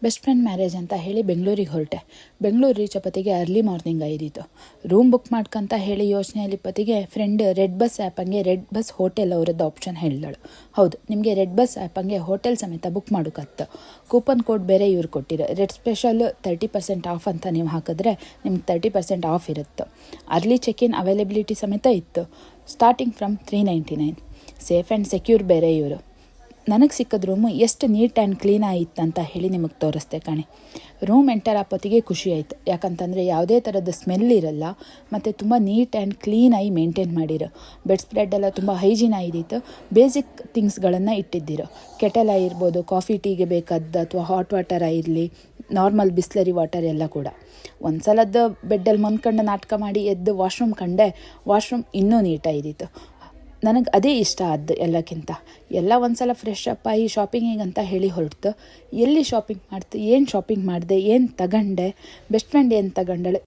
Best friend marriage ಅಂತ ಹೇಳಿ ಬೆಂಗಳೂರಿಗೆ ಹೊರಟೆ. ಬೆಂಗಳೂರು ರೀಚ್ ಪತಿಗೆ ಅರ್ಲಿ ಮಾರ್ನಿಂಗ್ ಆಯಿತು. ರೂಮ್ ಬುಕ್ ಮಾಡ್ಕೊಂತ ಹೇಳಿ ಯೋಚನೆಯಲ್ಲಿ ಪತಿಗೆ ಫ್ರೆಂಡ್ ರೆಡ್ ಬಸ್ ಆ್ಯಪಂಗೆ ರೆಡ್ ಬಸ್ ಹೋಟೆಲ್ ಅವರದ್ದು ಆಪ್ಷನ್ ಹೇಳಿದಳು. ಹೌದು, ನಿಮಗೆ ರೆಡ್ ಬಸ್ ಆ್ಯಪಂಗೆ ಹೋಟೆಲ್ ಸಮೇತ ಬುಕ್ ಮಾಡೋಕತ್ತು. ಕೂಪನ್ ಕೋಡ್ ಬೇರೆ ಇವ್ರು ಕೊಟ್ಟಿರೋ ರೆಡ್ ಸ್ಪೆಷಲ್ 30% ಆಫ್ ಅಂತ ನೀವು ಹಾಕಿದ್ರೆ ನಿಮ್ಗೆ 30% ಆಫ್ ಇರುತ್ತೆ. ಅರ್ಲಿ ಚೆಕ್ ಇನ್ ಅವೈಲಬಿಲಿಟಿ ಸಮೇತ ಇತ್ತು. Starting from 399. Safe and secure ಬೇರೆ ಇವರು. ನನಗೆ ಸಿಕ್ಕಿದ ರೂಮು ಎಷ್ಟು ನೀಟ್ ಆ್ಯಂಡ್ ಕ್ಲೀನ್ ಆಯಿತು ಅಂತ ಹೇಳಿ ನಿಮಗೆ ತೋರಿಸ್ದೆ ಕಣೆ. ರೂಮ್ ಎಂಟರ್ ಆಪತ್ತಿಗೆ ಖುಷಿ ಆಯಿತು. ಯಾಕಂತಂದರೆ ಯಾವುದೇ ಥರದ ಸ್ಮೆಲ್ ಇರಲ್ಲ ಮತ್ತು ತುಂಬ ನೀಟ್ ಆ್ಯಂಡ್ ಕ್ಲೀನಾಗಿ ಮೇಂಟೈನ್ ಮಾಡಿರೋ. ಬೆಡ್ ಸ್ಪ್ರೆಡ್ ಎಲ್ಲ ತುಂಬ ಹೈಜೀನ್ ಆಗಿತ್ತು. ಬೇಸಿಕ್ ಥಿಂಗ್ಸ್ಗಳನ್ನು ಇಟ್ಟಿದ್ದಿರೋ. ಕೆಟಲ್ ಆಗಿರ್ಬೋದು, ಕಾಫಿ ಟೀಗೆ ಬೇಕಾದ ಅಥವಾ ಹಾಟ್ ವಾಟರ್ ಇರಲಿ, ನಾರ್ಮಲ್ ಬಿಸ್ಲರಿ ವಾಟರ್ ಎಲ್ಲ ಕೂಡ. ಒಂದು ಸಲದ ಬೆಡ್ಡಲ್ಲಿ ಮನ್ಕಂಡು ನಾಟಕ ಮಾಡಿ ಎದ್ದು ವಾಶ್ರೂಮ್ ಕಂಡೆ. ವಾಶ್ರೂಮ್ ಇನ್ನೂ ನೀಟಾಗಿದ್ದಿತ್ತು. ನನಗೆ ಅದೇ ಇಷ್ಟ ಆದ್ದು ಎಲ್ಲಕ್ಕಿಂತ. ಎಲ್ಲ ಒಂದು ಸಲ ಫ್ರೆಶ್ ಅಪ್ ಆಗಿ ಶಾಪಿಂಗಿಗೆ ಅಂತ ಹೇಳಿ ಹೊರಡ್ತು. ಎಲ್ಲಿ ಶಾಪಿಂಗ್ ಮಾಡ್ತು, ಏನು ಶಾಪಿಂಗ್ ಮಾಡಿದೆ, ಏನು ತಗೊಂಡೆ, ಬೆಸ್ಟ್ ಫ್ರೆಂಡ್ ಏನು ತಗೊಂಡಳು